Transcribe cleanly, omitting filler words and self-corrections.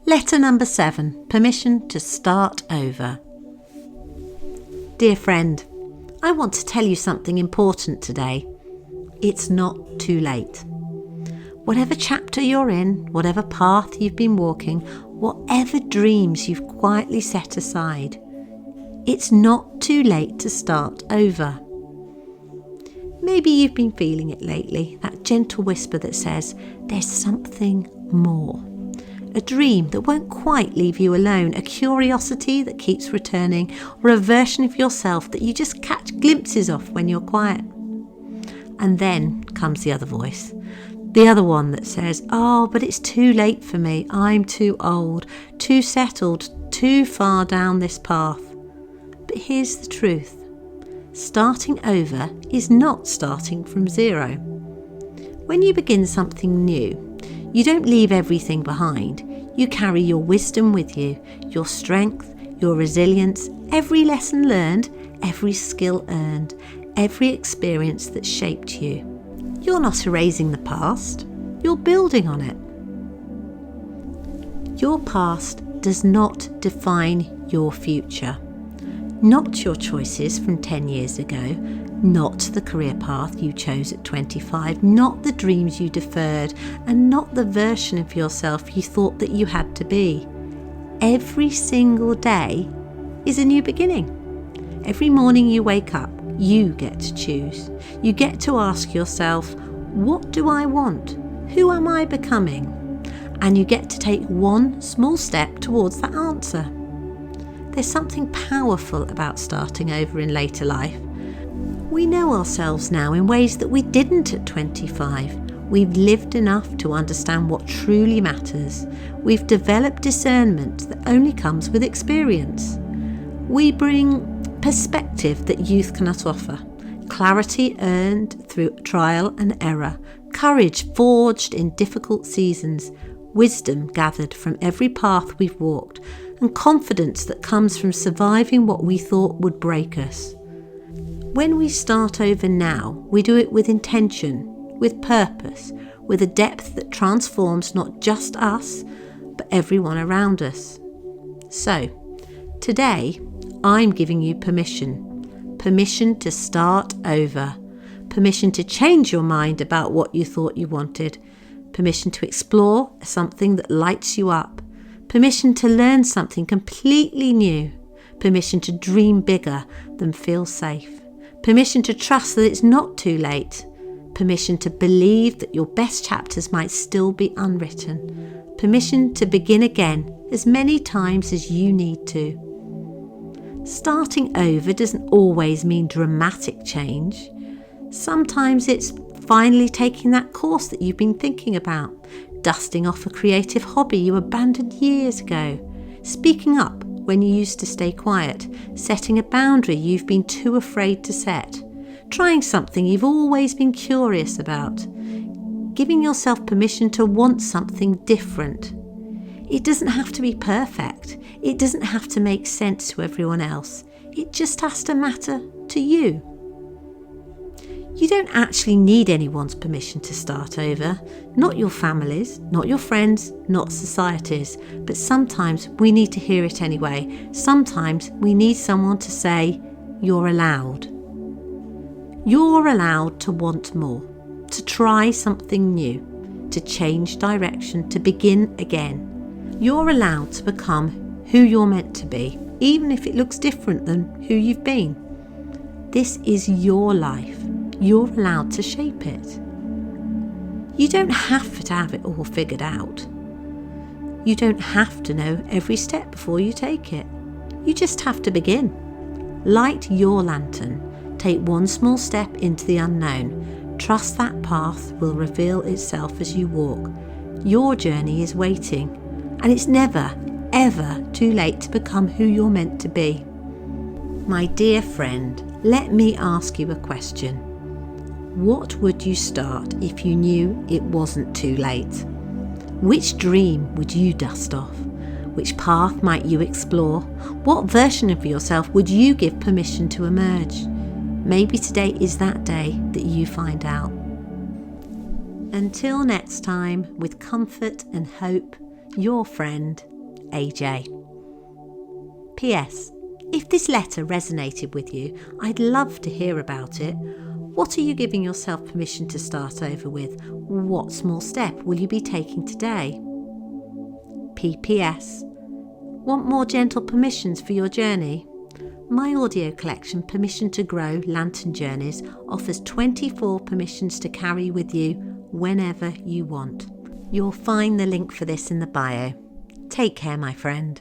Letter number 7, permission to start over. Dear friend, I want to tell you something important today. It's not too late. Whatever chapter you're in, whatever path you've been walking, whatever dreams you've quietly set aside, it's not too late to start over. Maybe you've been feeling it lately, that gentle whisper that says, there's something more. A dream that won't quite leave you alone, a curiosity that keeps returning, or a version of yourself that you just catch glimpses of when you're quiet. And then comes the other voice, the other one that says, oh, but it's too late for me. I'm too old, too settled, too far down this path. But here's the truth. Starting over is not starting from zero. When you begin something new, you don't leave everything behind. You carry your wisdom with you, your strength, your resilience, every lesson learned, every skill earned, every experience that shaped you. You're not erasing the past, you're building on it. Your past does not define your future. Not your choices from 10 years ago, not the career path you chose at 25, not the dreams you deferred, and not the version of yourself you thought that you had to be. Every single day is a new beginning. Every morning you wake up, you get to choose. You get to ask yourself, what do I want? Who am I becoming? And you get to take one small step towards that answer. There's something powerful about starting over in later life. We know ourselves now in ways that we didn't at 25. We've lived enough to understand what truly matters. We've developed discernment that only comes with experience. We bring perspective that youth cannot offer, clarity earned through trial and error, courage forged in difficult seasons, wisdom gathered from every path we've walked, and confidence that comes from surviving what we thought would break us. When we start over now, we do it with intention, with purpose, with a depth that transforms not just us, but everyone around us. So, today, I'm giving you permission to start over, permission to change your mind about what you thought you wanted, permission to explore something that lights you up, permission to learn something completely new, permission to dream bigger than feel safe, permission to trust that it's not too late, permission to believe that your best chapters might still be unwritten, permission to begin again as many times as you need to. Starting over doesn't always mean dramatic change. Sometimes it's finally taking that course that you've been thinking about, dusting off a creative hobby you abandoned years ago, speaking up when you used to stay quiet, setting a boundary you've been too afraid to set, trying something you've always been curious about, giving yourself permission to want something different. It doesn't have to be perfect. It doesn't have to make sense to everyone else. It just has to matter to you. You don't actually need anyone's permission to start over. Not your family's, not your friends, not society's. But sometimes we need to hear it anyway. Sometimes we need someone to say, you're allowed. You're allowed to want more, to try something new, to change direction, to begin again. You're allowed to become who you're meant to be, even if it looks different than who you've been. This is your life. You're allowed to shape it. You don't have to have it all figured out. You don't have to know every step before you take it. You just have to begin. Light your lantern. Take one small step into the unknown. Trust that path will reveal itself as you walk. Your journey is waiting, and it's never, ever too late to become who you're meant to be. My dear friend, let me ask you a question. What would you start if you knew it wasn't too late? Which dream would you dust off? Which path might you explore? What version of yourself would you give permission to emerge? Maybe today is that day that you find out. Until next time, with comfort and hope, your friend, AJ. PS. If this letter resonated with you, I'd love to hear about it. What are you giving yourself permission to start over with? What small step will you be taking today? PPS. Want more gentle permissions for your journey? My audio collection, Permission to Grow Lantern Journeys, offers 24 permissions to carry with you whenever you want. You'll find the link for this in the bio. Take care, my friend.